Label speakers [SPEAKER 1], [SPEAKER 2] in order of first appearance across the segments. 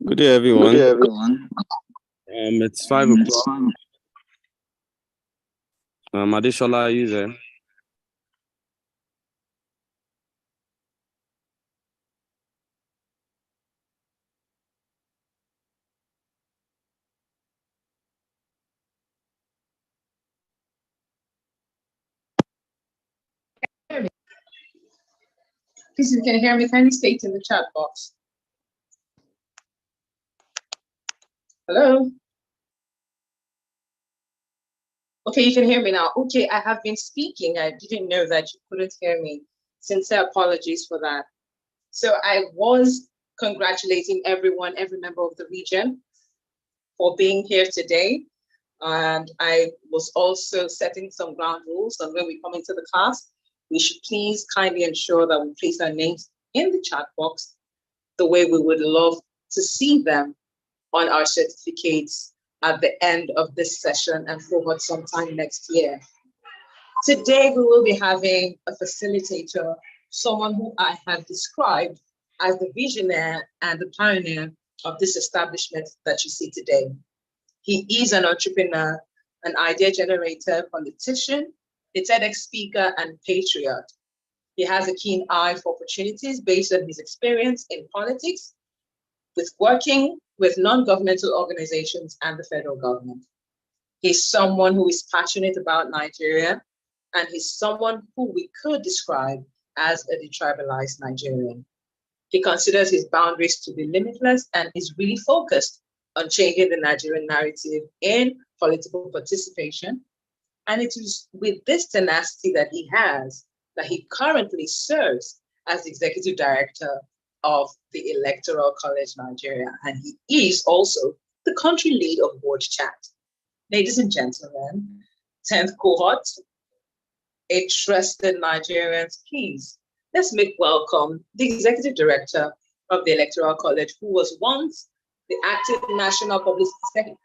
[SPEAKER 1] Good day, everyone.
[SPEAKER 2] Good day, everyone.
[SPEAKER 1] It's 5 o'clock. Adeshola, are you there?
[SPEAKER 3] Please, if you can hear me, kindly state in the chat box. Hello? Okay, you can hear me now. Okay, I have been speaking. I didn't know that you couldn't hear me. Sincere apologies for that. So I was congratulating everyone, every member of the region for being here today. And I was also setting some ground rules on when we come into the class. We should please kindly ensure that we place our names in the chat box the way we would love to see them on our certificates at the end of this session and forward sometime next year. Today, we will be having a facilitator, someone who I have described as the visionary and the pioneer of this establishment that you see today. He is an entrepreneur, an idea generator, politician, a TEDx speaker, and patriot. He has a keen eye for opportunities based on his experience in politics, with working with non-governmental organizations and the federal government. He's someone who is passionate about Nigeria, and he's someone who we could describe as a detribalized Nigerian. He considers his boundaries to be limitless and is really focused on changing the Nigerian narrative in political participation. And it is with this tenacity that he has that he currently serves as the executive director of the Electoral College Nigeria. And he is also the country lead of Board Chat. Ladies and gentlemen, 10th cohort, a trusted Nigerians, please, let's make welcome the executive director of the Electoral College, who was once the active national publicity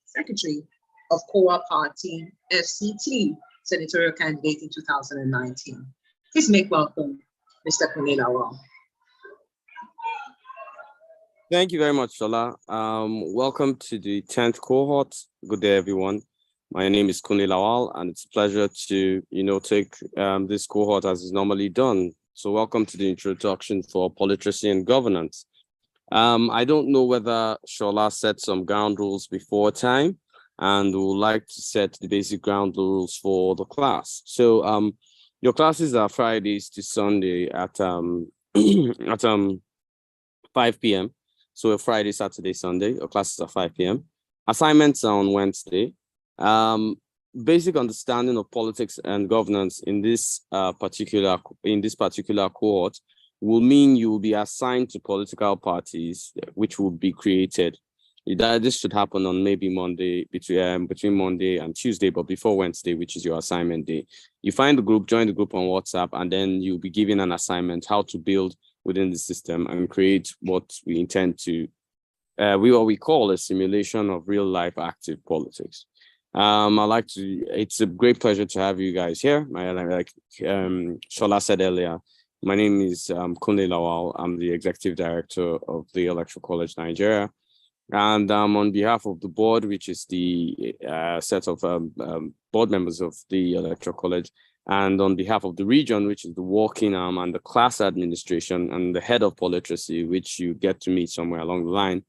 [SPEAKER 3] secretary of Kowa Party, FCT, senatorial candidate in 2019. Please make welcome Mr. Kunle Lawal.
[SPEAKER 1] Thank you very much, Shola. Welcome to the 10th cohort. Good day, everyone. My name is Kunle Lawal, and it's a pleasure to, take this cohort as is normally done. So welcome to the introduction for Politeracy and Governance. I don't know whether Shola set some ground rules before time, and would like to set the basic ground rules for the class. So your classes are Fridays to Sunday at 5 p.m. So Friday, Saturday, Sunday, your classes are 5 p.m. Assignments are on Wednesday. Basic understanding of politics and governance in this particular cohort will mean you will be assigned to political parties which will be created. This should happen on maybe Monday, between Monday and Tuesday, but before Wednesday, which is your assignment day. You find the group, join the group on WhatsApp, and then you'll be given an assignment how to build within the system and create what we intend to, what we call a simulation of real life active politics. It's a great pleasure to have you guys here. Like Shola said earlier, my name is Kunle Lawal. I'm the executive director of the Electoral College Nigeria. And on behalf of the board, which is the set of board members of the Electoral College, and on behalf of the region, which is the working arm and the class administration and the head of Politeracy, which you get to meet somewhere along the line,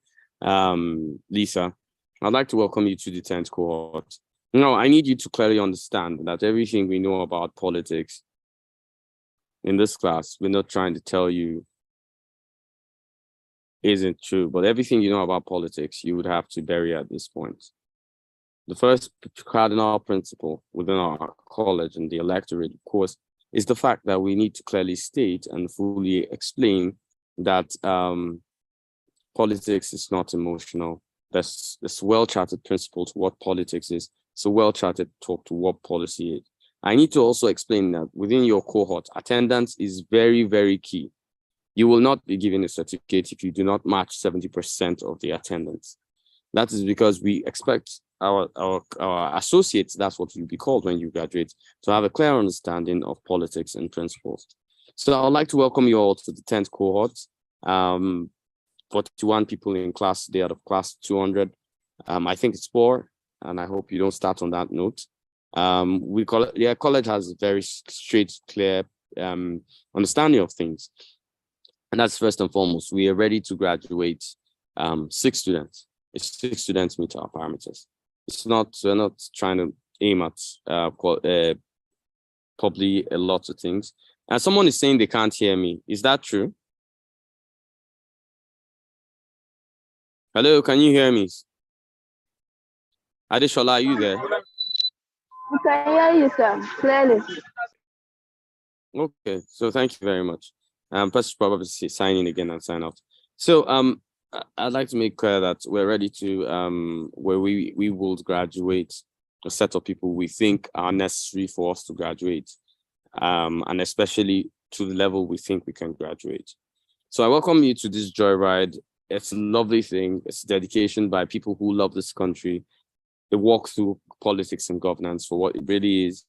[SPEAKER 1] Lisa, I'd like to welcome you to the 10th cohort. Now, I need you to clearly understand that everything we know about politics in this class, we're not trying to tell you isn't true, but everything you know about politics, you would have to bury at this point. The first cardinal principle within our college and the electorate, of course, is the fact that we need to clearly state and fully explain that politics is not emotional. That's well-charted principle to what politics is. It's a well-charted talk to what policy is. I need to also explain that within your cohort, attendance is very, very key. You will not be given a certificate if you do not match 70% of the attendance. That is because we expect our associates, that's what you'll be called when you graduate, to have a clear understanding of politics and principles. So I would like to welcome you all to the 10th cohort. 41 people in class today out of class 200. I think it's poor, and I hope you don't start on that note. College has a very straight, clear understanding of things. And that's first and foremost. We are ready to graduate 6 students. If 6 students meet our parameters. We're not trying to aim at probably a lot of things. And someone is saying they can't hear me. Is that true? Hello, can you hear me? Adeshola, are you there?
[SPEAKER 2] We can hear you, sir, clearly.
[SPEAKER 1] Okay, so thank you very much. First, probably sign in again and sign out. So I'd like to make clear that we're ready to where we will graduate a set of people we think are necessary for us to graduate, and especially to the level we think we can graduate. So I welcome you to this joyride. It's a lovely thing. It's dedication by people who love this country. They walk through politics and governance for what it really is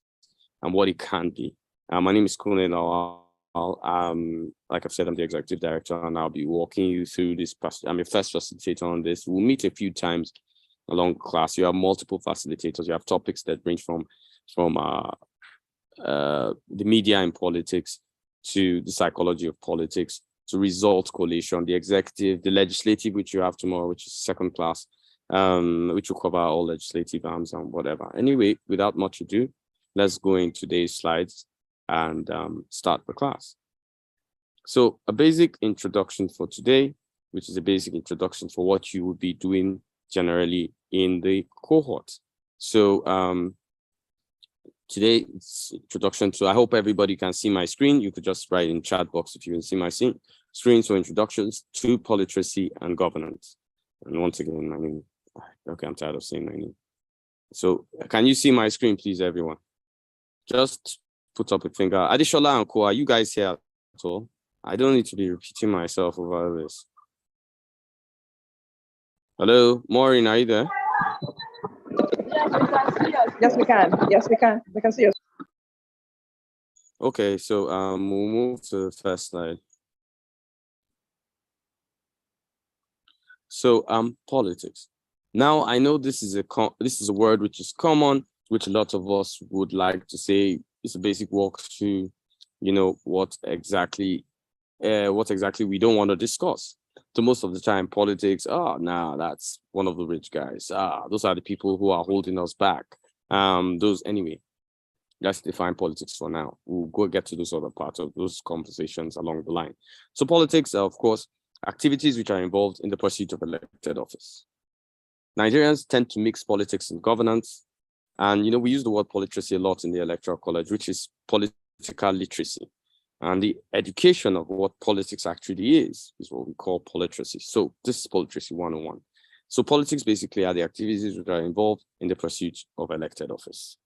[SPEAKER 1] and what it can be. My name is Kunle Lawal. Like I've said, I'm the executive director, and I'll be walking you through this. I'm a first facilitator on this. We'll meet a few times along class. You have multiple facilitators. You have topics that range from the media and politics to the psychology of politics to result collation, the executive, the legislative, which you have tomorrow, which is second class, which will cover all legislative arms and whatever. Anyway, without much ado, let's go in today's slides and start the class. So a basic introduction for today, which is a basic introduction for what you will be doing generally in the cohort. So today it's introduction to, I hope everybody can see my screen. You could just write in chat box if you can see my screen. So introductions to politeracy and governance. And once again, my name, okay, I'm tired of saying my name. So can you see my screen, please, everyone? Just put up a finger. Adeshola and Co, are you guys here at all? I don't need to be repeating myself over this. Hello, Maureen, are you there?
[SPEAKER 4] Yes, we can. Yes, we can. We can see us.
[SPEAKER 1] Okay, so we'll move to the first slide. So politics. Now I know this is a word which is common, which a lot of us would like to say. It's a basic walk through, you know, what exactly we don't want to discuss. So most of the time, politics, that's one of the rich guys. Those are the people who are holding us back. Anyway, let's define politics for now. We'll go get to those other parts of those conversations along the line. So politics are, of course, activities which are involved in the pursuit of elected office. Nigerians tend to mix politics and governance. And, you know, we use the word politeracy a lot in the Electoral College, which is political literacy. And the education of what politics actually is what we call politeracy. So this is politeracy 101. So politics basically are the activities which are involved in the pursuit of elected office.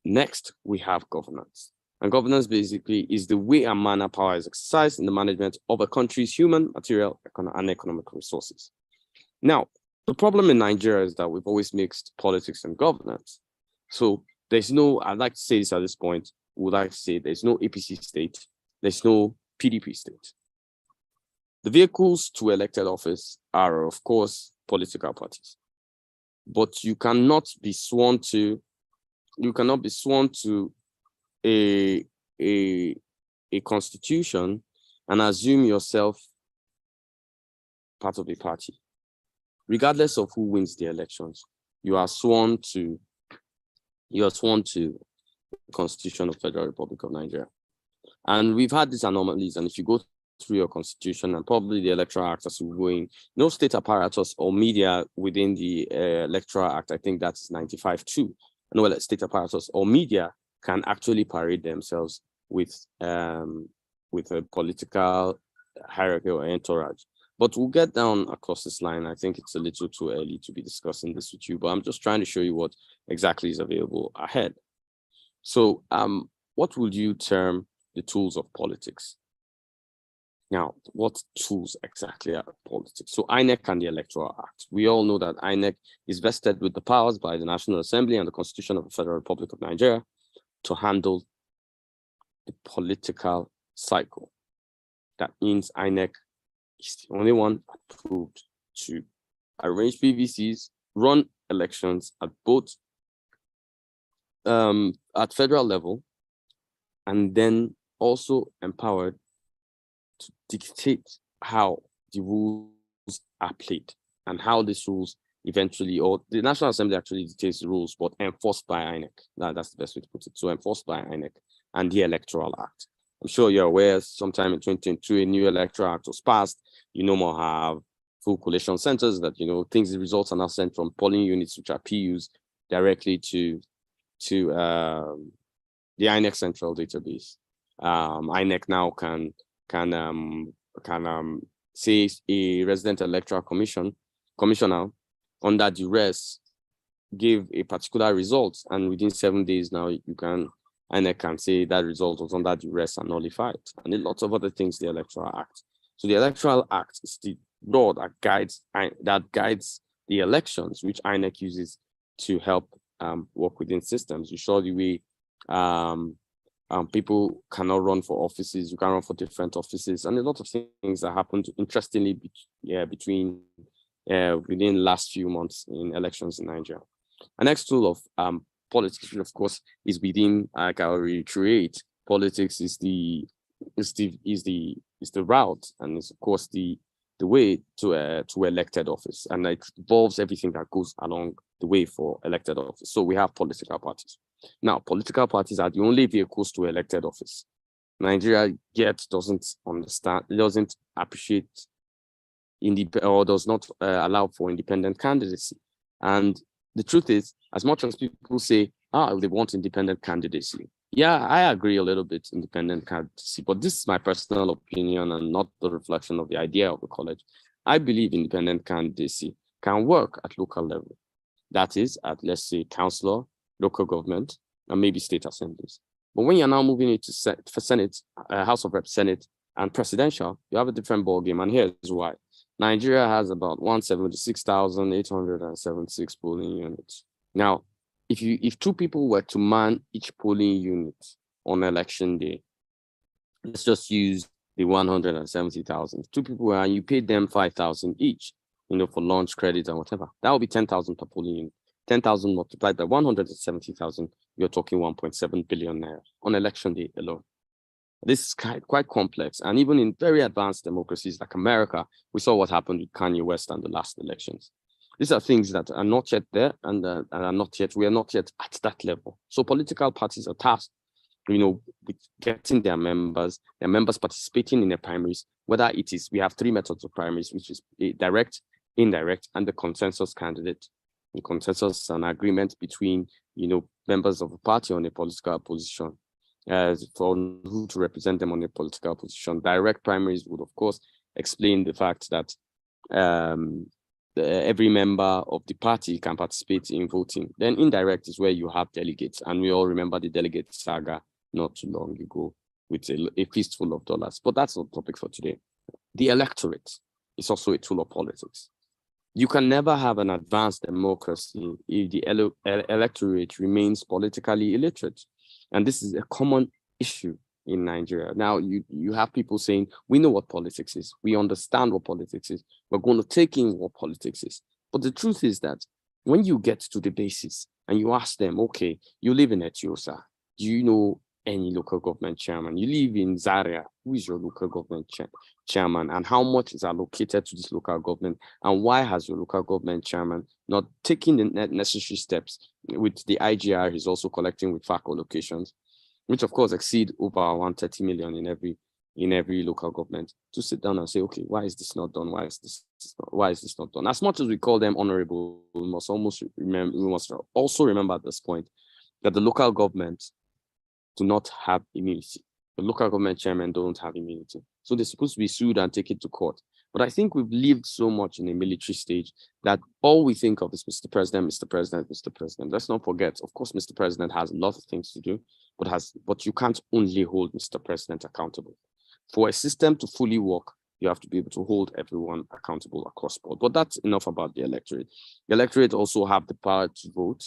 [SPEAKER 1] Next, we have governance. And governance basically is the way and manner power is exercised in the management of a country's human, material, and economic resources. Now, the problem in Nigeria is that we've always mixed politics and governance. So there's no, I'd like to say this at this point, would like to say there's no APC state, there's no PDP state. The vehicles to elected office are, of course, political parties. But you cannot be sworn to a constitution and assume yourself part of a party. Regardless of who wins the elections, you are sworn to the Constitution of the Federal Republic of Nigeria. And we've had these anomalies, and if you go through your constitution and probably the Electoral Act as we're going, no state apparatus or media within the Electoral Act, I think that's 95-2, no state apparatus or media can actually parade themselves with a political hierarchy or entourage. But we'll get down across this line. I think it's a little too early to be discussing this with you, but I'm just trying to show you what exactly is available ahead. So what would you term the tools of politics? Now, what tools exactly are politics? So INEC and the Electoral Act. We all know that INEC is vested with the powers by the National Assembly and the Constitution of the Federal Republic of Nigeria to handle the political cycle. That means INEC is the only one approved to arrange PVCs, run elections at both at federal level, and then also empowered to dictate how the rules are played and how these rules eventually, or the National Assembly actually dictates the rules, but enforced by INEC. That's the best way to put it. So enforced by INEC and the Electoral Act. I'm sure you're aware sometime in 2022, a new Electoral Act was passed. You no more have full collation centers that, the results are now sent from polling units, which are PUs, directly to the INEC central database. INEC now can say a resident electoral commissioner under duress give a particular result, and within 7 days now INEC can say that result was under duress and nullified, and lots of other things, the Electoral Act. So the Electoral Act is the law that guides the elections, which INEC uses to help work within systems. You saw the way people cannot run for offices, you can run for different offices, and a lot of things that happened, interestingly, within the last few months in elections in Nigeria. An next tool of politics, which of course is within, like I'll reiterate, politics is the route, and it's of course the way to elected office, and it involves everything that goes along the way for elected office. So we have political parties. Now, political parties are the only vehicles to elected office. Nigeria yet doesn't understand, doesn't appreciate, or does not allow for independent candidacy. And the truth is, as much as people say, they want independent candidacy, yeah, I agree a little bit, independent candidacy, but this is my personal opinion and not the reflection of the idea of the college. I believe independent candidacy can work at local level. That is, at, let's say, councillor, local government, and maybe state assemblies. But when you're now moving into for Senate, House of Reps, Senate, and presidential, you have a different ballgame, and here's why. Nigeria has about 176,876 polling units. Now, if two people were to man each polling unit on election day, let's just use the 170,000. Two people, and you paid them 5,000 each, for lunch, credit, and whatever. That would be 10,000 per polling unit. 10,000 multiplied by 170,000, you're talking 1.7 billion naira on election day alone. This is quite complex. And even in very advanced democracies like America, we saw what happened with Kanye West and the last elections. These are things that are not yet there, and we are not yet at that level. So political parties are tasked, with getting their members participating in the primaries, whether it is, we have three methods of primaries, which is direct, indirect, and the consensus candidate. The consensus is an agreement between, members of a party on a political position, for who to represent them on a political position. Direct primaries would, of course, explain the fact that every member of the party can participate in voting. Then indirect is where you have delegates, and we all remember the delegate saga not too long ago with a fistful of dollars. But that's not the topic for today. The electorate is also a tool of politics. You can never have an advanced democracy if the electorate remains politically illiterate. And this is a common issue in Nigeria. Now, you have people saying, we know what politics is. We understand what politics is. We're going to take in what politics is. But the truth is that when you get to the basis and you ask them, okay, you live in Etiosa, do you know any local government chairman? You live in Zaria, who is your local government chairman? And how much is allocated to this local government? And why has your local government chairman not taken the necessary steps with the IGR he's also collecting with FAC allocations, which of course exceed over 130 million in every local government, to sit down and say, okay, why is this not done? Why is this not done? As much as we call them honorable, we must also remember at this point that the local government do not have immunity. The local government chairmen don't have immunity. So they're supposed to be sued and taken to court. But I think we've lived so much in a military stage that all we think of is Mr. President, Mr. President, Mr. President. Let's not forget, of course, Mr. President has a lot of things to do, but you can't only hold Mr. President accountable. For a system to fully work, you have to be able to hold everyone accountable across board. But that's enough about the electorate. The electorate also have the power to vote.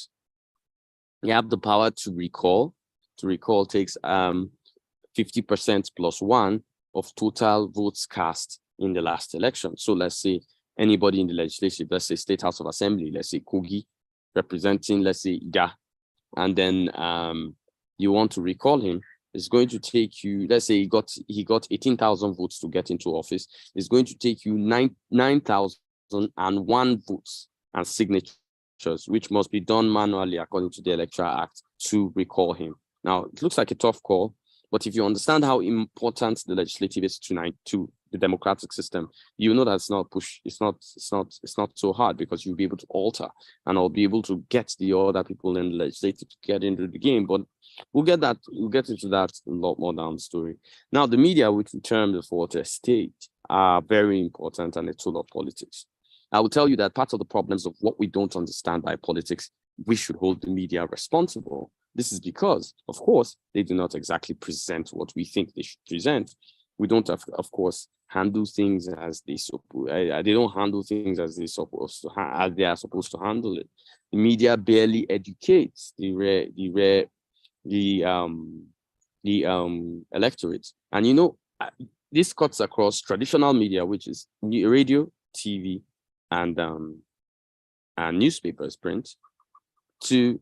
[SPEAKER 1] You have the power to recall. To recall takes 50% plus one of total votes cast in the last election. So let's say anybody in the legislative, let's say State House of Assembly, let's say Kogi, representing, let's say Ida, and then you want to recall him, it's going to take you, let's say he got 18,000 votes to get into office. It's going to take you 9,001 votes and signatures, which must be done manually according to the Electoral Act to recall him. Now, it looks like a tough call, but if you understand how important the legislative is to the democratic system, you know that it's not so hard, because you'll be able to alter, and I'll be able to get the other people in the legislative to get into the game. But we'll get into that a lot more down the story. Now, the media, which we term the fourth estate, are very important and a tool of politics. I will tell you that part of the problems of what we don't understand by politics, we should hold the media responsible. This is because, of course, they do not exactly present what we think they should present. We don't, of course, handle things as they don't handle things as they are supposed to handle it. The media barely educates the electorate, and this cuts across traditional media, which is radio, TV, and newspapers, print, to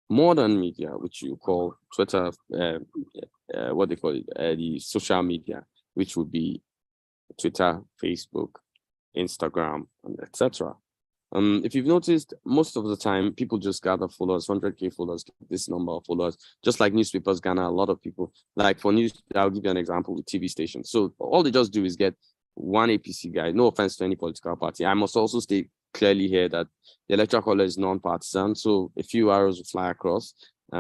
[SPEAKER 1] modern media, which you call Twitter, what they call it, the social media, which would be Twitter, Facebook, Instagram, and etc. If you've noticed, most of the time, people just gather followers, 100K followers, this number of followers, just like newspapers garner a lot of people. Like for news, I'll give you an example with TV stations. So all they just do is get one APC guy. No offense to any political party. I must also state clearly here that the Electoral College is non-partisan. So a few arrows will fly across.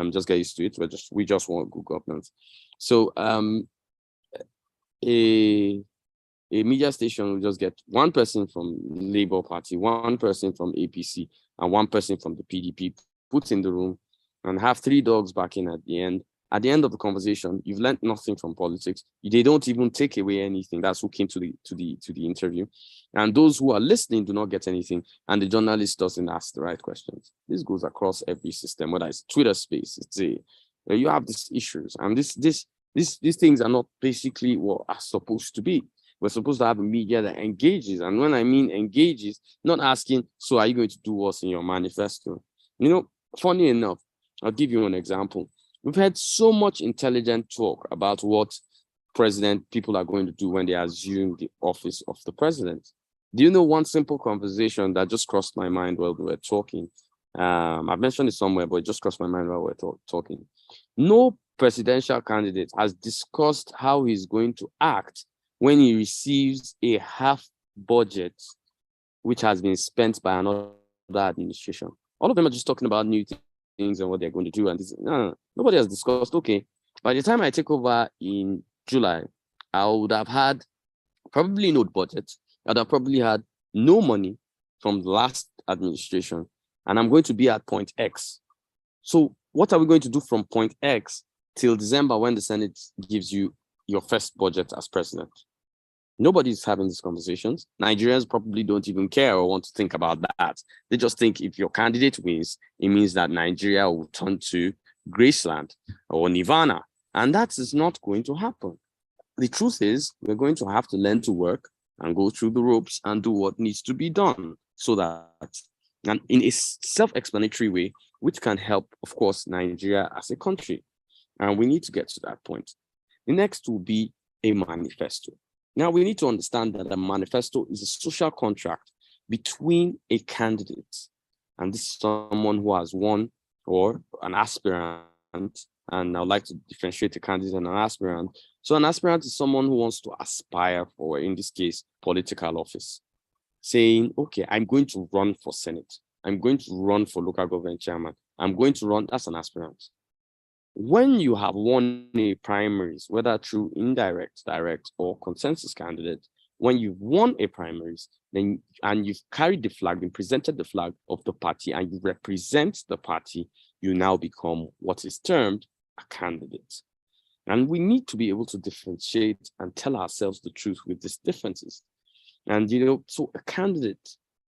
[SPEAKER 1] Just get used to it. We just want good governance. So a media station will just get one person from Labour Party, one person from APC, and one person from the PDP put in the room, and have three dogs barking at the end. At the end of the conversation, you've learned nothing from politics. They don't even take away anything. That's who came to the interview. And those who are listening do not get anything, and the journalist doesn't ask the right questions. This goes across every system, whether it's Twitter space, you have these issues, and these things are not basically what are supposed to be. We're supposed to have a media that engages. And when I mean engages, not asking, so are you going to do what's in your manifesto? Funny enough, I'll give you an example. We've had so much intelligent talk about what people are going to do when they assume the office of the president. Do you know one simple conversation that just crossed my mind while we were talking? I've mentioned it somewhere, but it just crossed my mind while we were talking. No presidential candidate has discussed how he's going to act when he receives a half budget which has been spent by another administration. All of them are just talking about new things and what they're going to do. And no, nobody has discussed, okay, by the time I take over in July, I would have had probably no budget. I'd have probably had no money from the last administration, and I'm going to be at point X. So what are we going to do from point X till December, when the Senate gives you your first budget as president? Nobody's having these conversations. Nigerians probably don't even care or want to think about that. They just think if your candidate wins, it means that Nigeria will turn to Graceland or Nirvana. And that is not going to happen. The truth is, we're going to have to learn to work and go through the ropes and do what needs to be done, so that, and in a self-explanatory way, which can help, of course, Nigeria as a country. And we need to get to that point. The next will be a manifesto. Now, we need to understand that a manifesto is a social contract between a candidate, and this is someone who has won, or an aspirant, and I'd like to differentiate a candidate and an aspirant. So an aspirant is someone who wants to aspire for, in this case, political office, saying, okay, I'm going to run for Senate. I'm going to run for local government chairman. I'm going to run as an aspirant. When you have won a primaries, whether through indirect, direct, or consensus candidate, when you've won a primaries, then and you've carried the flag, been presented the flag of the party, and you represent the party, you now become what is termed a candidate. And we need to be able to differentiate and tell ourselves the truth with these differences. And so a candidate,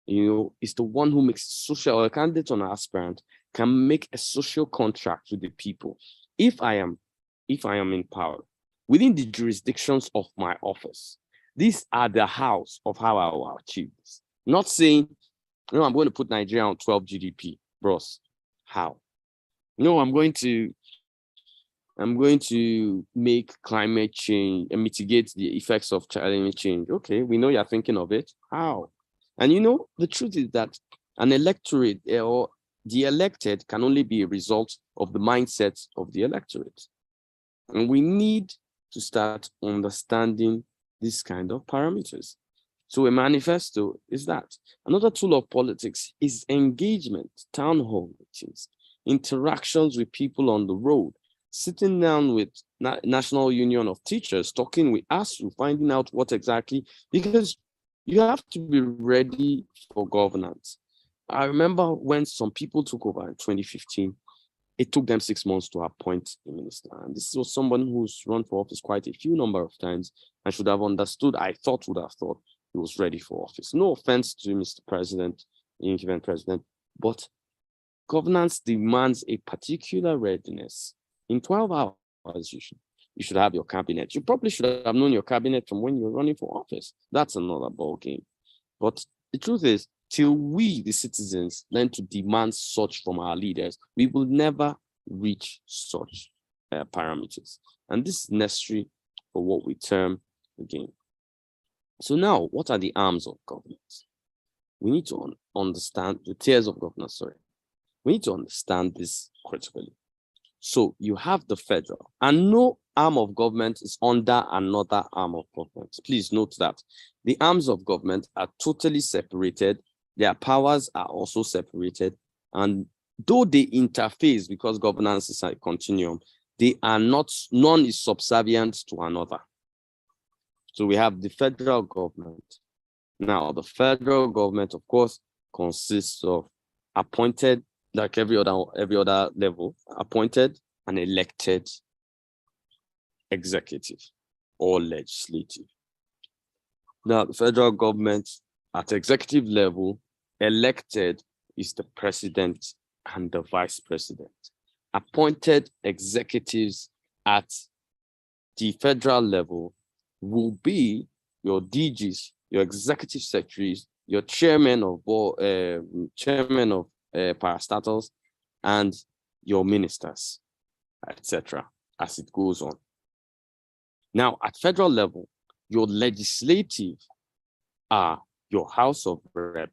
[SPEAKER 1] is the one who makes social, or a candidate or an aspirant can make a social contract with the people. If I am in power, within the jurisdictions of my office, These are the hows of how I will achieve this. Not saying, I'm going to put Nigeria on 12 GDP, bros. How? No, I'm going to make climate change and mitigate the effects of climate change. Okay, we know you're thinking of it. How? And the truth is that an electorate or the elected can only be a result of the mindset of the electorate. And we need to start understanding these kind of parameters. So a manifesto is that. Another tool of politics is engagement, town hall meetings, interactions with people on the road, sitting down with National Union of Teachers, talking with ASU, finding out what exactly, because you have to be ready for governance. I remember when some people took over in 2015, it took them 6 months to appoint a minister. And this was someone who's run for office quite a few number of times and should have understood, would have thought he was ready for office. No offense to Mr. President, incumbent president, but governance demands a particular readiness. In 12 hours, you should have your cabinet. You probably should have known your cabinet from when you're running for office. That's another ball game. But the truth is, till we, the citizens, learn to demand such from our leaders, we will never reach such parameters. And this is necessary for what we term the game. So now, what are the arms of governance? We need to understand the tiers of governance, We need to understand this critically. So you have the federal, and no arm of government is under another arm of government. Please note that the arms of government are totally separated. Their powers are also separated. And though they interface because governance is a continuum, they are not, none is subservient to another. So we have the federal government. Now, the federal government, of course, consists of appointed, like every other level, appointed and elected executive or legislative. Now, the federal government at executive level, elected is the president and the vice president. Appointed executives at the federal level will be your DGs, your executive secretaries, your chairman of parastatals, and your ministers, etc., as it goes on. Now, at federal level, your legislative are your House of Rep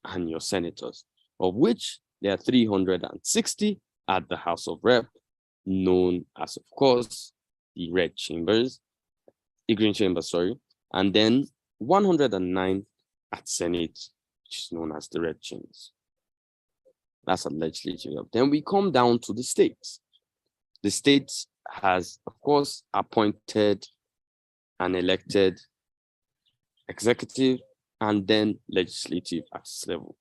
[SPEAKER 1] and your senators, of which there are 360 at the House of Rep, known as, of course, the red chambers, the green chamber, and then 109 at Senate, which is known as the red chambers. That's a legislative level. Then we come down to the states. The states has, of course, appointed and elected executive and then legislative at this level.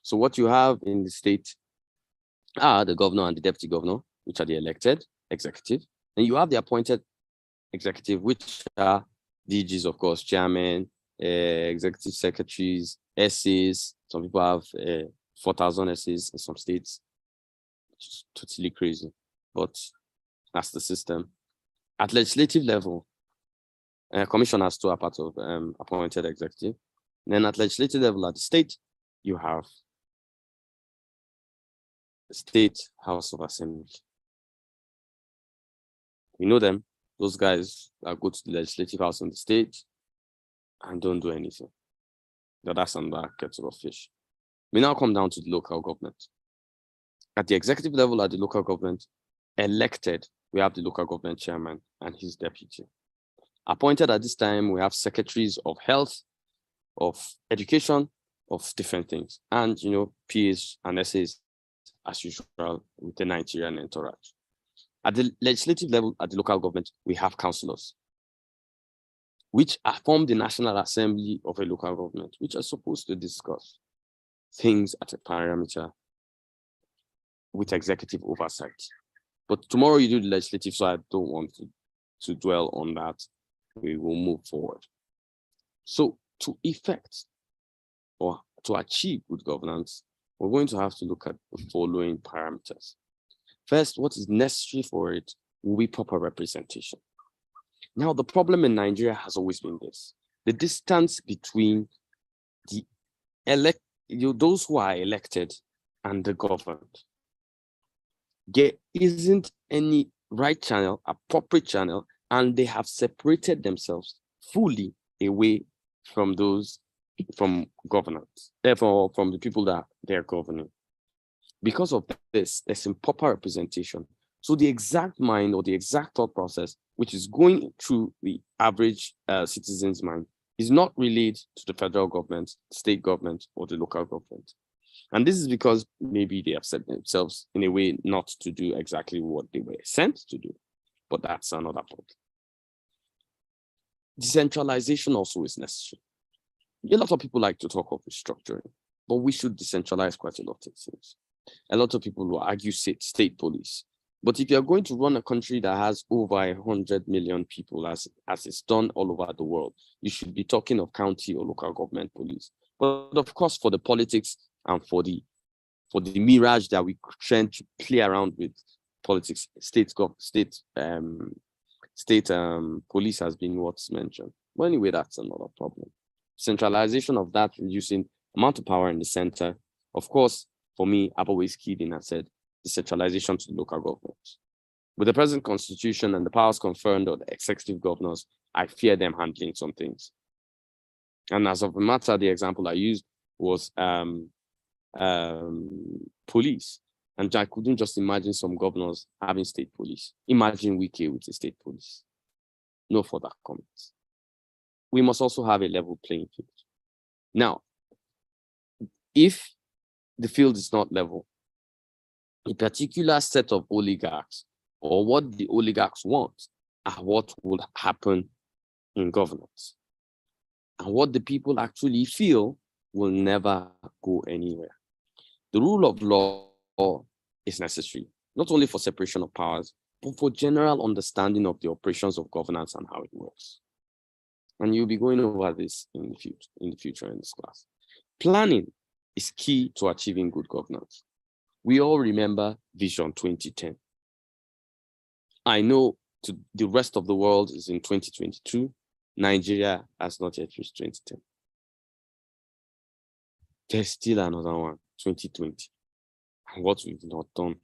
[SPEAKER 1] So what you have in the state are the governor and the deputy governor, which are the elected executive. And you have the appointed executive, which are DGs, of course, chairman, executive secretaries, SAs. Some people have 4,000 SAs in some states, which is totally crazy, but that's the system. At legislative level, commissioners too are part of appointed executive. Then at legislative level at the state, you have the State House of Assembly. We know them. Those guys that go to the legislative house in the state and don't do anything. Now that's another kettle of fish. We now come down to the local government. At the executive level, at the local government, elected, we have the local government chairman and his deputy. Appointed at this time, we have secretaries of health, of education, of different things, and PAs and SAs as usual with the Nigerian entourage. At the legislative level, at the local government, we have councillors, which form the National Assembly of a local government, which are supposed to discuss things at a parameter with executive oversight. But tomorrow you do the legislative, so I don't want to dwell on that. We will move forward. So to effect or to achieve good governance, we're going to have to look at the following parameters. First, what is necessary for it will be proper representation. Now, the problem in Nigeria has always been this. the distance between the those who are elected and the governed. There isn't any right channel, appropriate channel, and they have separated themselves fully away from governance, therefore from the people that they're governing. Because of this, there's improper representation. So the exact mind or the exact thought process, which is going through the average citizen's mind, is not relayed to the federal government, state government, or the local government. And this is because maybe they have set themselves in a way not to do exactly what they were sent to do. But that's another point. Decentralization also is necessary. A lot of people like to talk of restructuring, but we should decentralize quite a lot of things. A lot of people will argue state police. But if you're going to run a country that has over 100 million people, as it's done all over the world, you should be talking of county or local government police. But of course, for the politics and for the mirage that we tend to play around with politics, state police has been what's mentioned. But anyway, that's another problem. Centralization of that, reducing amount of power in the center. Of course, for me, I've always keyed in and said decentralization to the local governments. With the present constitution and the powers conferred on the executive governors, I fear them handling some things. And as of the matter, the example I used was police. And I couldn't just imagine some governors having state police. Imagine Wike with the state police. No further comments. We must also have a level playing field. Now, if the field is not level, a particular set of oligarchs or what the oligarchs want are what will happen in governance. And what the people actually feel will never go anywhere. The rule of law is necessary, not only for separation of powers, but for general understanding of the operations of governance and how it works. And you'll be going over this in the future in this class. Planning is key to achieving good governance. We all remember Vision 2010. I know the rest of the world is in 2022. Nigeria has not yet reached 2010. There's still another one, 2020. And what we've not done.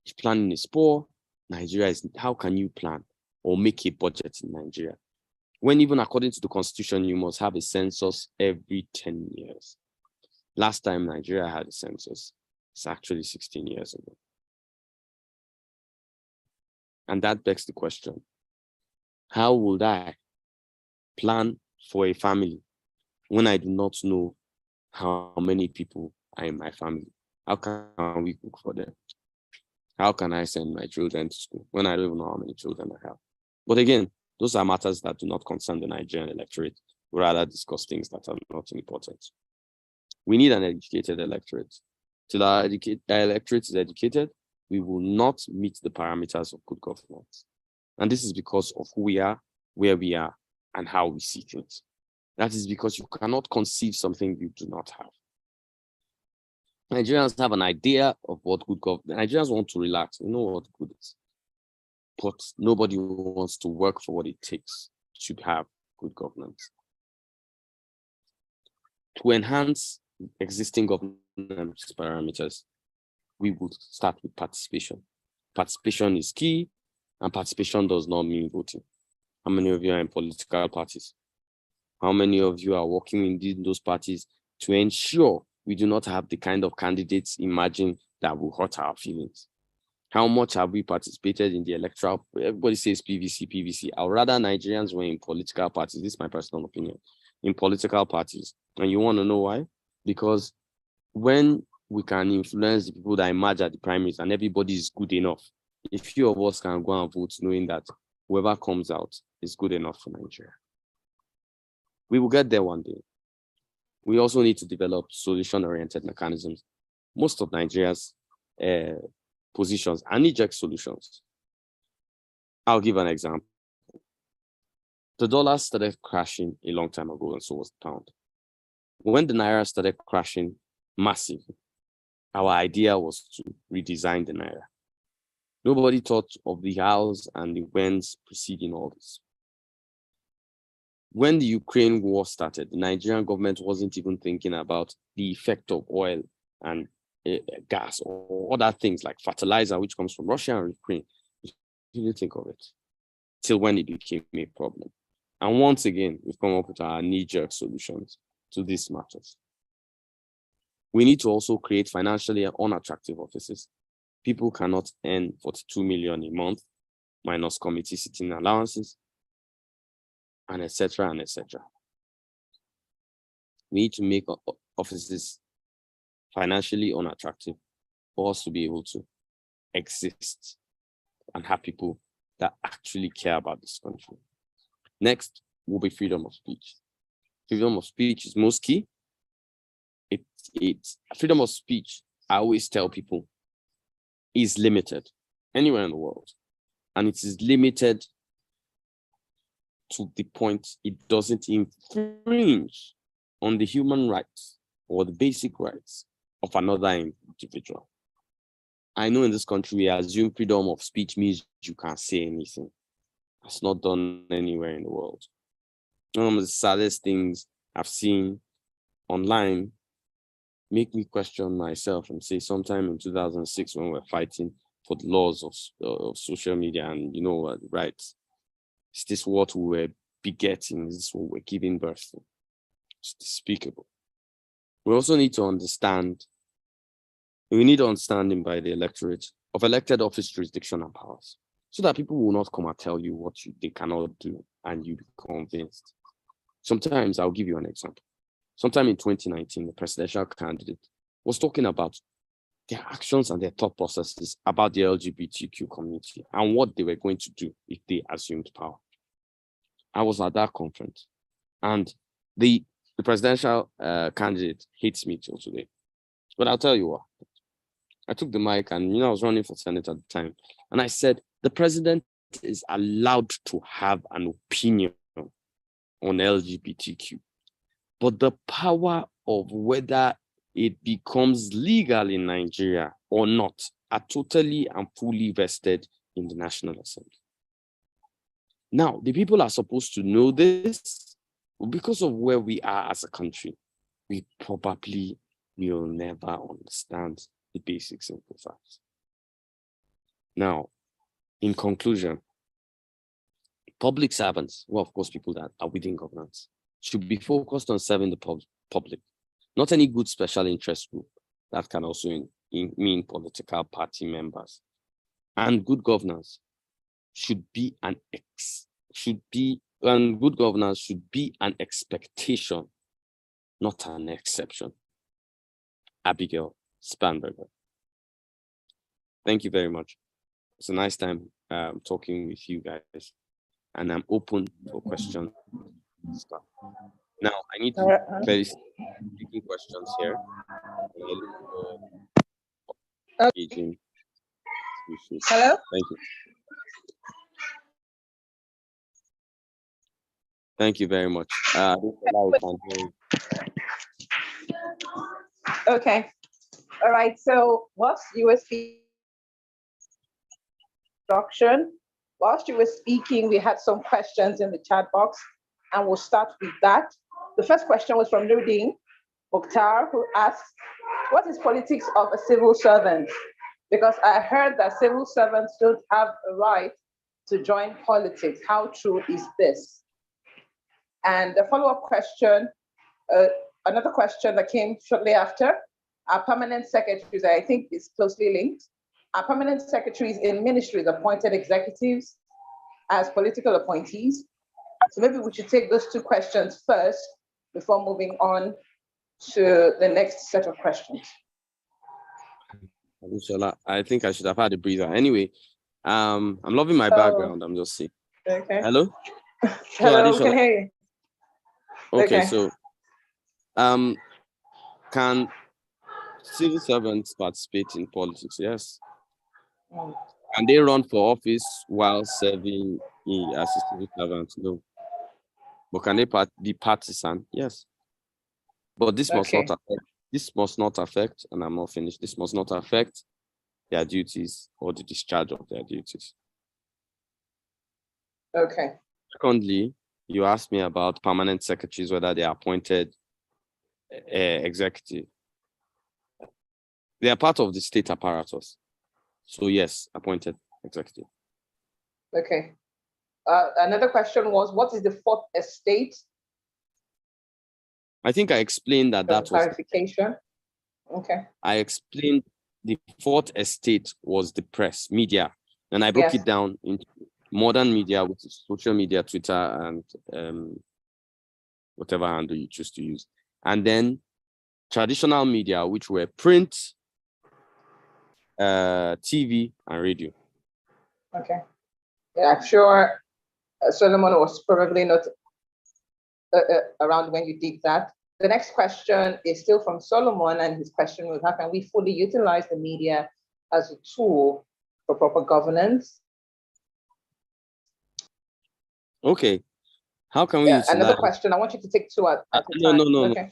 [SPEAKER 1] If planning is poor, how can you plan or make a budget in Nigeria? When even according to the constitution, you must have a census every 10 years. Last time Nigeria had a census, it's actually 16 years ago. And that begs the question, how would I plan for a family when I do not know how many people are in my family? How can we cook for them? How can I send my children to school when I don't even know how many children I have? But again, those are matters that do not concern the Nigerian electorate. We rather discuss things that are not important. We need an educated electorate. Till our electorate is educated, we will not meet the parameters of good governance. And this is because of who we are, where we are, and how we see things. That is because you cannot conceive something you do not have. Nigerians have an idea of what good governance. Nigerians want to relax. You know what good is. But nobody wants to work for what it takes to have good governance. To enhance existing governance parameters, we will start with participation. Participation is key, and participation does not mean voting. How many of you are in political parties? How many of you are working in those parties to ensure we do not have the kind of candidates imagined that will hurt our feelings? How much have we participated in the electoral? Everybody says PVC, PVC. I'd rather Nigerians were in political parties. This is my personal opinion. In political parties. And you want to know why? Because when we can influence the people that emerge at the primaries and everybody is good enough, a few of us can go and vote knowing that whoever comes out is good enough for Nigeria. We will get there one day. We also need to develop solution-oriented mechanisms. Most of Nigeria's positions are knee-jerk solutions. I'll give an example. The dollar started crashing a long time ago, and so was the pound. When the naira started crashing massively, our idea was to redesign the naira. Nobody thought of the hows and the whens preceding all this. when the Ukraine war started, the Nigerian government wasn't even thinking about the effect of oil and gas or other things like fertilizer, which comes from Russia and Ukraine. You didn't think of it till when it became a problem. And once again, we've come up with our knee-jerk solutions to these matters. We need to also create financially unattractive offices. People cannot earn 42 million a month minus committee sitting allowances, and etc. and etc. We need to make offices financially unattractive for us to be able to exist and have people that actually care about this country. Next will be freedom of speech. Freedom of speech is most key. It's freedom of speech, I always tell people, is limited anywhere in the world. And it is limited to the point it doesn't infringe on the human rights or the basic rights of another individual. I know in this country, we assume freedom of speech means you can't say anything. That's not done anywhere in the world. One of the saddest things I've seen online make me question myself and say sometime in 2006 when we're fighting for the laws of social media and rights, is this what we were begetting? Is this what we're giving birth to? It's despicable. We also need to understand, we need understanding by the electorate of elected office jurisdiction and powers, so that people will not come and tell you what they cannot do and you be convinced. Sometimes I'll give you an example. Sometime in 2019, the presidential candidate was talking about their actions and their thought processes about the LGBTQ community and what they were going to do if they assumed power. I was at that conference, and the presidential candidate hates me till today. But I'll tell you what, I took the mic and I was running for Senate at the time, and I said, the president is allowed to have an opinion on LGBTQ, but the power of whether it becomes legal in Nigeria or not are totally and fully vested in the National Assembly. Now, the people are supposed to know this, but because of where we are as a country, we probably will never understand the basic simple facts. Now, in conclusion, public servants, well, of course, people that are within governance, should be focused on serving the public, not any good special interest group that can also mean political party members. And good governance should be an expectation, not an exception. Abigail Spanberger. Thank you very much. It's a nice time talking with you guys, and I'm open for questions. Now, I need to very taking questions here.
[SPEAKER 4] Okay. Hello?
[SPEAKER 1] Thank you. Thank you very much.
[SPEAKER 4] Okay. All right. So whilst you were speaking, we had some questions in the chat box, and we'll start with that. The first question was from Nudin Mukhtar, who asked, what is politics of a civil servant? Because I heard that civil servants don't have a right to join politics. How true is this? And the follow-up question, another question that came shortly after, our permanent secretaries, I think is closely linked. Our permanent secretaries in ministries appointed executives as political appointees. So maybe we should take those two questions first before moving on to the next set of questions.
[SPEAKER 1] I think I should have had a breather. Anyway, I'm loving my background. I'm just seeing.
[SPEAKER 4] Okay.
[SPEAKER 1] Hello?
[SPEAKER 4] Hello, can hear you.
[SPEAKER 1] Okay, so can civil servants participate in politics? Yes. Can they run for office while serving as a civil servant? No. But can they be partisan? Yes. But this must not affect. This must not affect, and I'm not finished. This must not affect their duties or the discharge of their duties.
[SPEAKER 4] Okay.
[SPEAKER 1] Secondly, You asked me about permanent secretaries, whether they are appointed executive. They are part of the state apparatus. So yes, appointed executive.
[SPEAKER 4] Okay. Another question was, what is the fourth estate?
[SPEAKER 1] I think I explained that was
[SPEAKER 4] clarification. Okay.
[SPEAKER 1] I explained the fourth estate was the press, media, and I broke it down into modern media, which is social media, Twitter, and whatever handle you choose to use. And then traditional media, which were print, TV, and radio.
[SPEAKER 4] Okay. Yeah, I'm sure Solomon was probably not around when you did that. The next question is still from Solomon, and his question was, how can we fully utilize the media as a tool for proper governance?
[SPEAKER 1] Okay. How can we utilize...
[SPEAKER 4] Another question. I want you to take two at a time.
[SPEAKER 1] No.
[SPEAKER 4] Okay.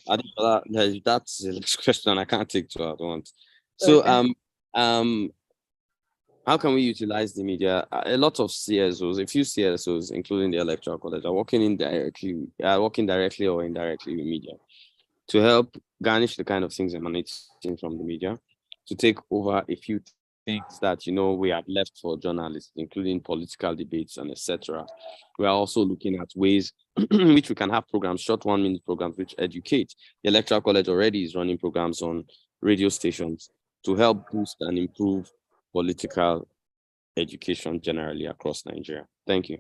[SPEAKER 1] That's the next question. I can't take two at once. So, okay. How can we utilize the media? A lot of CSOs, a few CSOs, including the Electoral College, are working directly or indirectly with media to help garnish the kind of things emanating from the media, to take over a few things that we have left for journalists, including political debates and etc. We are also looking at ways in which we can have programs, short 1-minute programs, which educate. The Electoral College already is running programs on radio stations to help boost and improve political education generally across Nigeria. Thank you.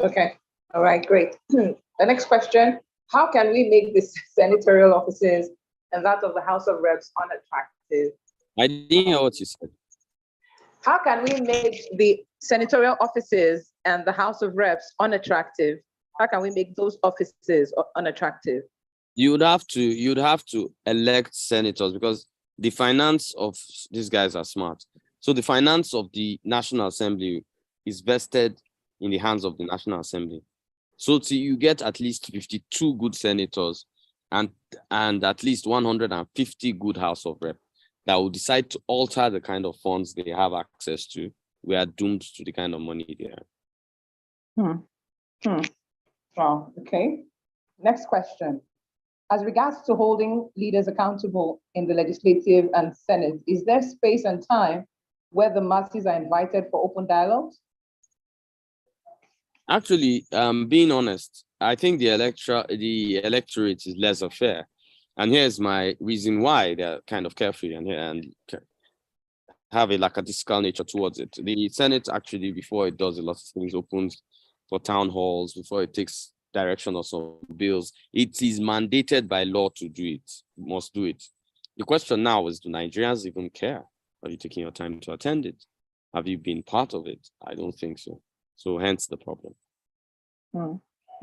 [SPEAKER 4] Okay. All right, great. The next question, how can we make the senatorial offices and that of the House of Reps unattractive?
[SPEAKER 1] I didn't hear what you said.
[SPEAKER 4] How can we make the senatorial offices and the House of Reps unattractive? How can we make those offices unattractive?
[SPEAKER 1] You'd have to elect senators, because the finance of these guys are smart. So the finance of the National Assembly is vested in the hands of the National Assembly. So you get at least 52 good senators and at least 150 good House of Rep that will decide to alter the kind of funds they have access to. We are doomed to the kind of money they have.
[SPEAKER 4] Wow, okay. Next question. As regards to holding leaders accountable in the legislative and Senate, is there space and time where the masses are invited for open dialogues?
[SPEAKER 1] Actually, being honest, I think the electorate is less fair. And here's my reason why they're kind of carefree and have a lackadaisical nature towards it. The Senate actually, before it does a lot of things, opens for town halls, before it takes direction of some bills. It is mandated by law to do it. You must do it. The question now is, do Nigerians even care? Are you taking your time to attend it? Have you been part of it? I don't think so. So hence the problem.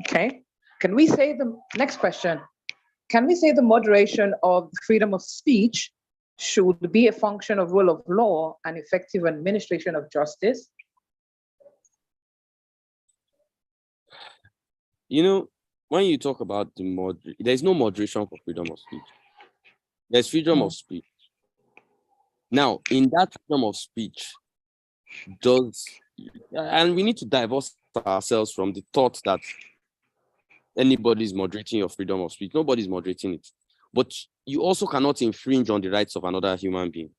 [SPEAKER 4] Okay. Can we say the next question? Can we say the moderation of freedom of speech should be a function of rule of law and effective administration of justice?
[SPEAKER 1] When you talk about there's no moderation for freedom of speech. There's freedom of speech. Now, in that freedom of speech, and we need to divorce ourselves from the thought that anybody is moderating your freedom of speech. Nobody's moderating it. But you also cannot infringe on the rights of another human being.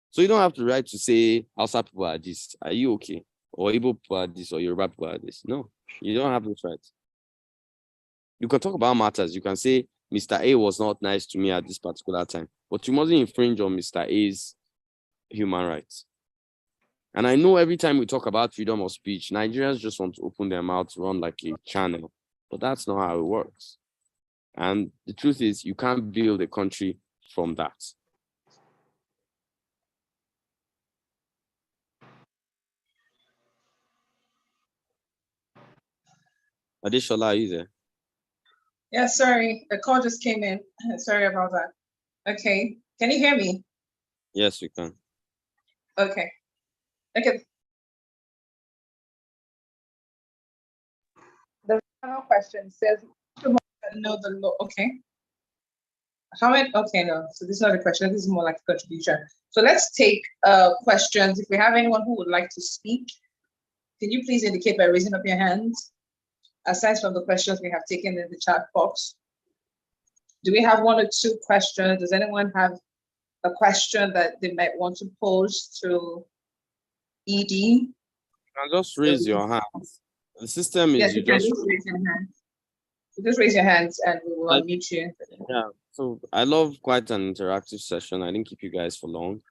[SPEAKER 1] So you don't have the right to say, Hausa people are this, are you okay? Or Igbo people are this, or Yoruba people are this. No, you don't have those rights. You can talk about matters. You can say, Mr. A was not nice to me at this particular time, but you mustn't infringe on Mr. A's human rights. And I know every time we talk about freedom of speech, Nigerians just want to open their mouths, run like a channel, but that's not how it works. And the truth is, you can't build a country from that. Adeshola, are you there?
[SPEAKER 3] Yeah, sorry, the call just came in. Sorry about that. Okay, can you hear me?
[SPEAKER 1] Yes, we can.
[SPEAKER 3] Okay.
[SPEAKER 4] The final question says,
[SPEAKER 3] no, the law. Okay. Okay, no. So this is not a question. This is more like a contribution. So let's take questions. If we have anyone who would like to speak, can you please indicate by raising up your hands? aside from the questions we have taken in the chat box, do we have 1 or 2 questions? Does anyone have a question that they might want to pose to ED?
[SPEAKER 1] You can just raise your hand. The system is
[SPEAKER 3] Yes,
[SPEAKER 1] you
[SPEAKER 3] you can
[SPEAKER 1] just
[SPEAKER 3] just raise your hand. You just raise your hands and we will unmute you.
[SPEAKER 1] yeah. So I love quite an interactive session. I didn't keep you guys for long.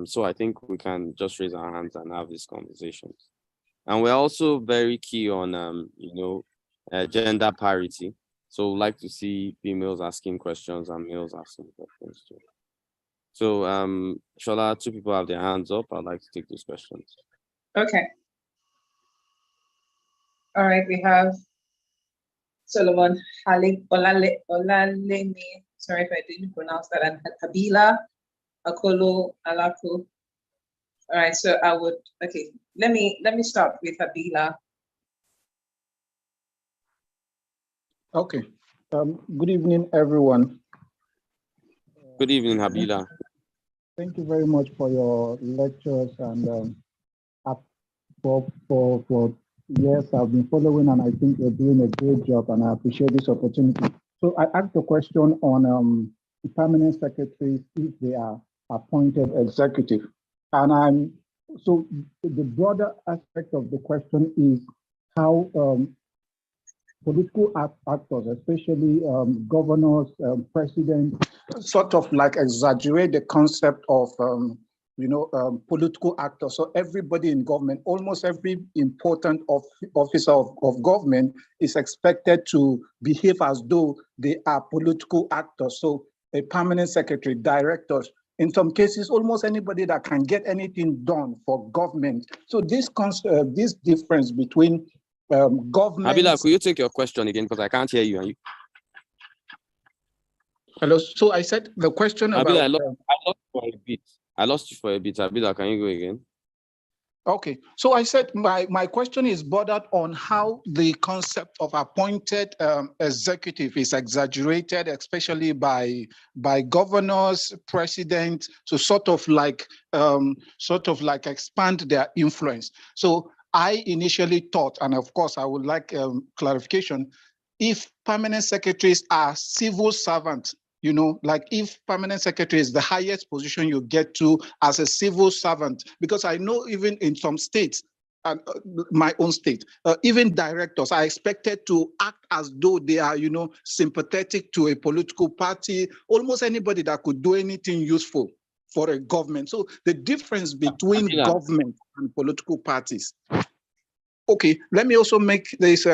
[SPEAKER 1] So I think we can just raise our hands and have these conversations. And we're also very key on gender parity. So we'd like to see females asking questions and males asking questions too. So Shola, 2 people have their hands up. I'd like to take those questions.
[SPEAKER 3] Okay. All right, we have Solomon Olalemi. Sorry if I didn't pronounce that. And Kabila Akolo Alaku. All right, so let me start with Kabila.
[SPEAKER 5] Okay. Good evening, everyone.
[SPEAKER 1] Good evening, Habila.
[SPEAKER 5] Thank you very much for your lectures and for years I've been following, and I think you're doing a great job, and I appreciate this opportunity. So I asked a question on the permanent secretaries if they are appointed executive, and so the broader aspect of the question is how political actors, especially governors, presidents, sort of like exaggerate the concept of political actors. So everybody in government, almost every important officer of government is expected to behave as though they are political actors. So a permanent secretary, directors, in some cases, almost anybody that can get anything done for government. So this difference between government.
[SPEAKER 1] Habila, could you take your question again, because I can't hear you?
[SPEAKER 5] Hello. So I said the question
[SPEAKER 1] Habila,
[SPEAKER 5] about.
[SPEAKER 1] I lost you for a bit. Habila, can you go again?
[SPEAKER 5] Okay. So I said my question is bordered on how the concept of appointed executive is exaggerated, especially by governors, presidents, to sort of like expand their influence. So I initially thought, and of course I would like clarification, if permanent secretaries are civil servants, like if permanent secretary is the highest position you get to as a civil servant, because I know even in some states, my own state, even directors are expected to act as though they are, sympathetic to a political party, almost anybody that could do anything useful for a government. So the difference between government and political parties. Okay, let me also make this.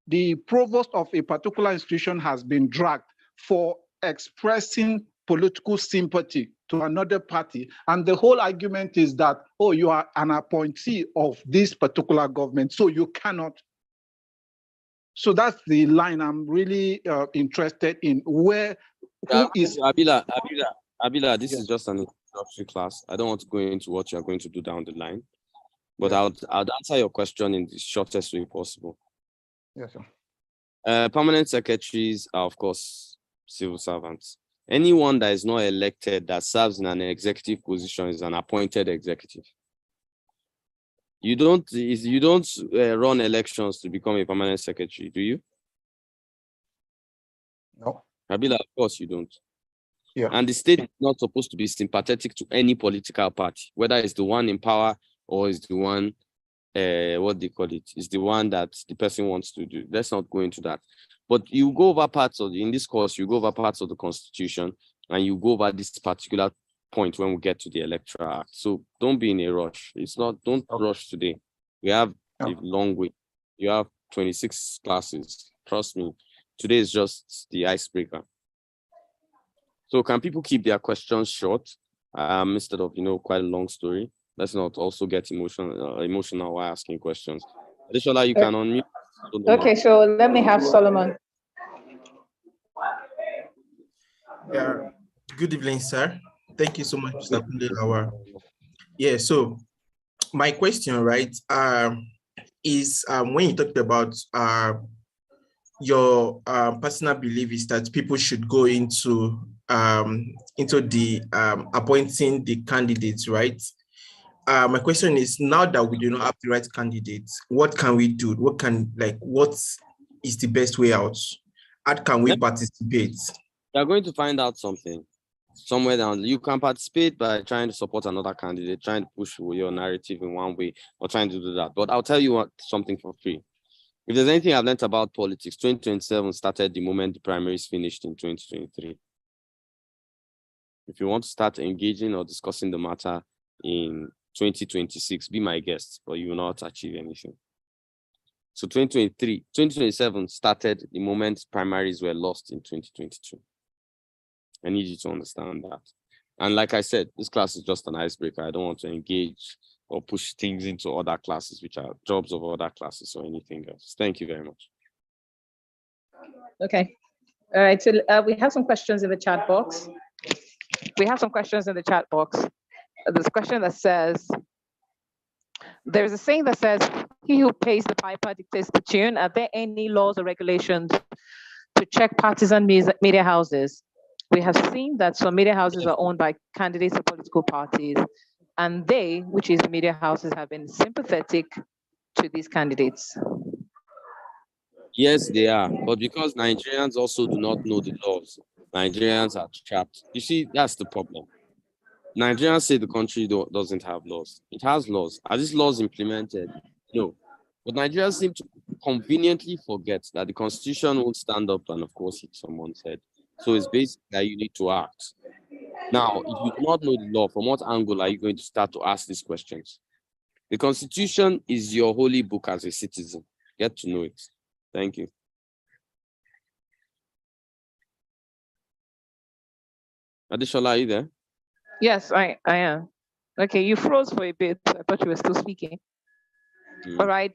[SPEAKER 5] The provost of a particular institution has been dragged for expressing political sympathy to another party, and the whole argument is that, oh, you are an appointee of this particular government, so you cannot. So that's the line I'm really interested in. Who is
[SPEAKER 1] Abila, this is just an introductory class. I don't want to go into what you're going to do down the line, but I'll answer your question in the shortest way possible.
[SPEAKER 5] Yes, sir.
[SPEAKER 1] Permanent secretaries are, of course, civil servants. Anyone that is not elected that serves in an executive position is an appointed executive. You don't run elections to become a permanent secretary, do you?
[SPEAKER 5] No.
[SPEAKER 1] Kabila, of course you don't.
[SPEAKER 5] Yeah.
[SPEAKER 1] And the state is not supposed to be sympathetic to any political party, whether it's the one in power or it's the one, what they call it, is the one that the person wants to do. Let's not go into that. But you go over parts of, in this course, you go over parts of the Constitution and you go over this particular point when we get to the Electoral Act. So don't be in a rush. Don't rush today. We have a long way. You have 26 classes. Trust me. Today is just the icebreaker. So can people keep their questions short instead of, quite a long story? Let's not also get emotional while asking questions. Additionally, you can unmute.
[SPEAKER 4] Okay, so let me have Solomon.
[SPEAKER 6] Yeah. Good evening, sir. Thank you so much, Mr. Kunde. Yeah, so my question, right, is when you talked about your personal belief is that people should go into the appointing the candidates, right? my question is, now that we do not have the right candidates, what can we do? What is the best way out? How can we participate?
[SPEAKER 1] You're going to find out something somewhere down. You can participate by trying to support another candidate, trying to push your narrative in one way, or trying to do that. But I'll tell you something for free. If there's anything I've learned about politics, 2027 started the moment the primaries finished in 2023. If you want to start engaging or discussing the matter in 2026, be my guest, but you will not achieve anything. So 2027 started the moment primaries were lost in 2022. I need you to understand that. And like I said, this class is just an icebreaker. I don't want to engage or push things into other classes, which are jobs of other classes or anything else. Thank you very much.
[SPEAKER 4] Okay. All right. So we have some questions in the chat box. There's a question that says, there's a saying that says, he who pays the piper dictates the tune. Are there any laws or regulations to check partisan media houses? We have seen that some media houses are owned by candidates of political parties, and they, which is the media houses, have been sympathetic to these candidates.
[SPEAKER 1] Yes, they are. But because Nigerians also do not know the laws, Nigerians are trapped. You see, that's the problem. Nigerians say the country doesn't have laws. It has laws. Are these laws implemented? No. But Nigerians seem to conveniently forget that the constitution won't stand up and, of course, hit someone's head. So it's basically that you need to act. Now, if you do not know the law, from what angle are you going to start to ask these questions? The constitution is your holy book as a citizen. Get to know it. Thank you. Adishola, are you there?
[SPEAKER 4] Yes, I am. Okay, you froze for a bit. I thought you were still speaking. All right,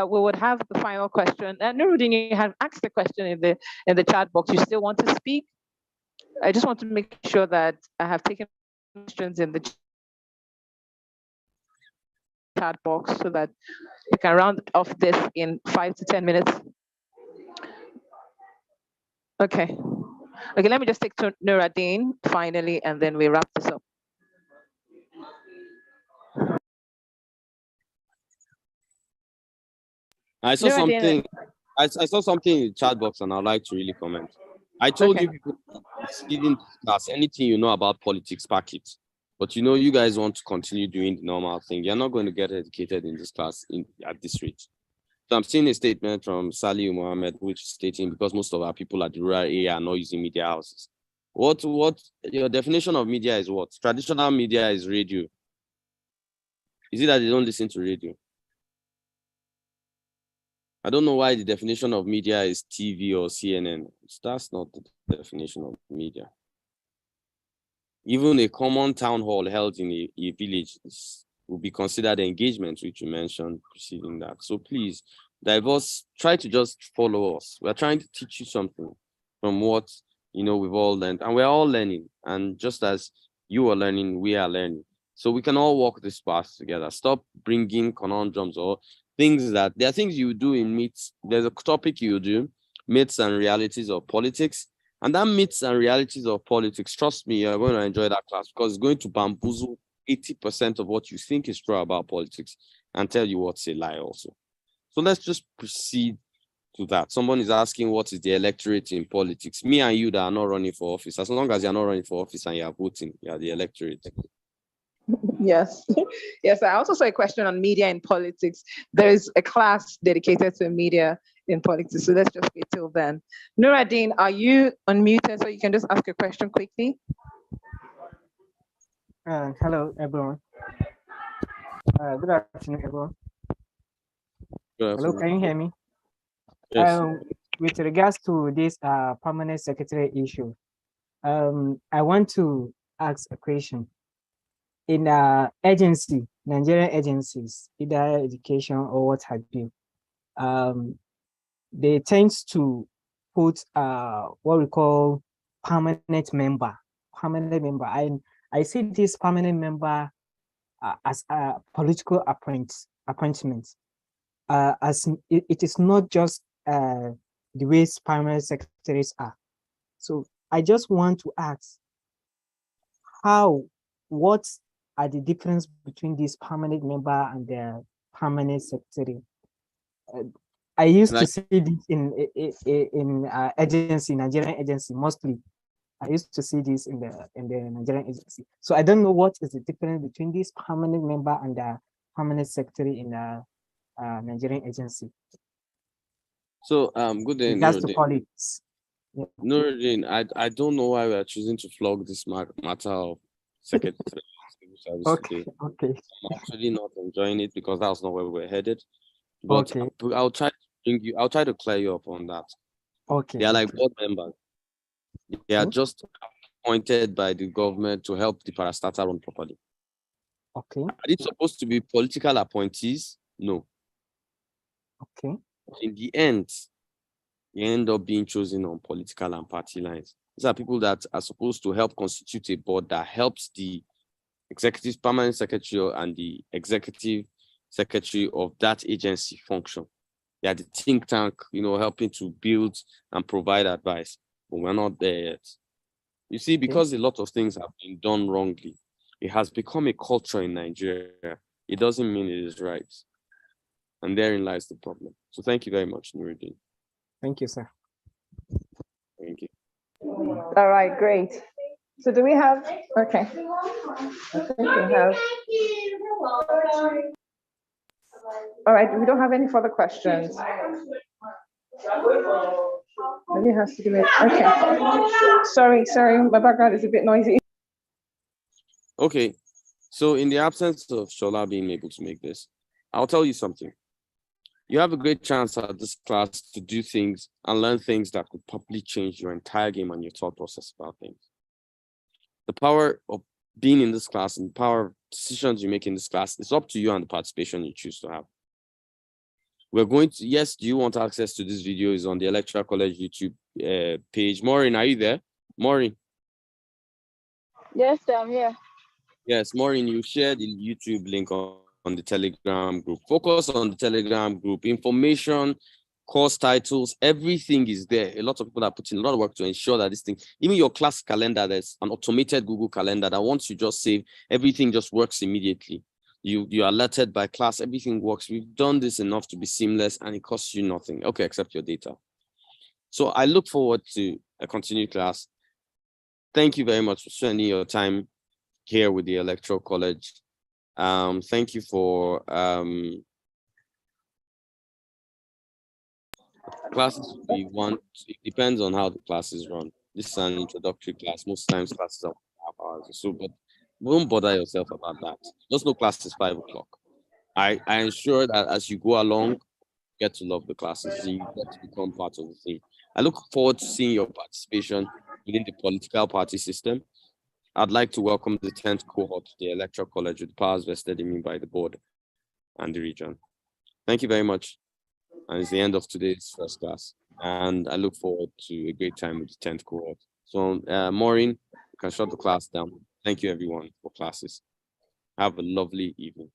[SPEAKER 4] we would have the final question. Nuruddin, you have asked the question in the chat box. You still want to speak? I just want to make sure that I have taken questions in the chat box so that we can round off this in 5 to 10 minutes. Okay. Okay, let me just take to Nuruddin finally, and then we wrap this up.
[SPEAKER 1] I saw something. I saw something in the chat box, and I'd like to really comment. I told you people, it's hidden class. Anything you know about politics, pack it. But you guys want to continue doing the normal thing. You're not going to get educated in this class at this rate. So I'm seeing a statement from Salih Mohammed, which is stating because most of our people at the rural area are not using media houses. What your definition of media is what? Traditional media is radio. Is it that they don't listen to radio? I don't know why the definition of media is TV or CNN. That's not the definition of media. Even a common town hall held in a village will be considered engagement, which you mentioned preceding that. So please, try to just follow us. We're trying to teach you something from what we've all learned, and we're all learning. And just as you are learning, we are learning. So we can all walk this path together. Stop bringing conundrums or things there are things you do in myths. There's a topic you do, myths and realities of politics. And that myths and realities of politics, trust me, you're going to enjoy that class because it's going to bamboozle 80% of what you think is true about politics and tell you what's a lie also. So let's just proceed to that. Someone is asking what is the electorate in politics. Me and you that are not running for office, as long as you're not running for office and you're voting, you're the electorate.
[SPEAKER 4] Yes. Yes, I also saw a question on media in politics. There is a class dedicated to media in politics, so let's just wait till then. Nuruddin, are you unmuted so you can just ask a question quickly?
[SPEAKER 7] Hello, everyone. Good afternoon, everyone. Hello, can you hear me?
[SPEAKER 1] Yes.
[SPEAKER 7] With regards to this permanent secretary issue, I want to ask a question. In Nigerian agencies, either education or what have you, they tend to put what we call permanent member. I see this permanent member as a political appointment. As it is not just the way permanent secretaries are. So I just want to ask what are the difference between this permanent member and the permanent secretary? I used to
[SPEAKER 1] Like-
[SPEAKER 7] see this in agency, Nigerian agency mostly. I used to see this in the Nigerian agency. So I don't know what is the difference between this permanent member and the permanent secretary in the Nigerian agency.
[SPEAKER 1] So good day,
[SPEAKER 7] Regards to
[SPEAKER 1] Nuruddin.
[SPEAKER 7] politics. Yeah.
[SPEAKER 1] Nuruddin, I don't know why we are choosing to flog this matter of secretary of civil service
[SPEAKER 7] Okay.
[SPEAKER 1] today.
[SPEAKER 7] Okay.
[SPEAKER 1] I'm actually not enjoying it because that's not where we're headed. But
[SPEAKER 7] Okay.
[SPEAKER 1] I'll try to I'll try to clear you up on that.
[SPEAKER 7] Okay.
[SPEAKER 1] They are like
[SPEAKER 7] okay.
[SPEAKER 1] board members. They are
[SPEAKER 7] Okay.
[SPEAKER 1] just appointed by the government to help the parastatal run properly.
[SPEAKER 7] Okay.
[SPEAKER 1] Are they supposed to be political appointees? No.
[SPEAKER 7] Okay.
[SPEAKER 1] In the end, you end up being chosen on political and party lines. These are people that are supposed to help constitute a board that helps the executive permanent secretary and the executive secretary of that agency function. They are the think tank, helping to build and provide advice. But we're not there yet. You see, because a lot of things have been done wrongly, it has become a culture in Nigeria. It doesn't mean it is right. And therein lies the problem. So thank you very much, Nuruddin.
[SPEAKER 7] Thank you, sir.
[SPEAKER 1] Thank you.
[SPEAKER 4] All right, great. So do we have, okay. I think we have. All right, we don't have any further questions. Maybe it has to do it. Okay. Sorry, my background is a bit noisy.
[SPEAKER 1] Okay. So in the absence of Shola being able to make this, I'll tell you something. You have a great chance at this class to do things and learn things that could probably change your entire game and your thought process about things. The power of being in this class and the power of decisions you make in this class is up to you and the participation you choose to have. We're going to, yes, do you want access to this video? Is on the Electoral College YouTube page. Maureen, are you there? Maureen?
[SPEAKER 2] Yes, I'm here.
[SPEAKER 1] Yes, Maureen, you shared the YouTube link on the Telegram group. Focus on the Telegram group. Information, course titles, everything is there. A lot of people are putting a lot of work to ensure that this thing, even your class calendar, there's an automated Google Calendar that once you just save, everything just works immediately. You are alerted by class, everything works. We've done this enough to be seamless and it costs you nothing. Okay, except your data. So I look forward to a continued class. Thank you very much for spending your time here with the Electoral College. Thank you for classes we want. It depends on how the classes run. This is an introductory class. Most times classes are 1.5 hours or so, but don't bother yourself about that. Just no class is 5 o'clock. I ensure that as you go along, you get to love the classes and you get to become part of the thing. I look forward to seeing your participation within the political party system. I'd like to welcome the 10th cohort to the Electoral College with powers vested in me by the board and the region. Thank you very much. And it's the end of today's first class. And I look forward to a great time with the 10th cohort. So Maureen, you can shut the class down. Thank you everyone for classes. Have a lovely evening.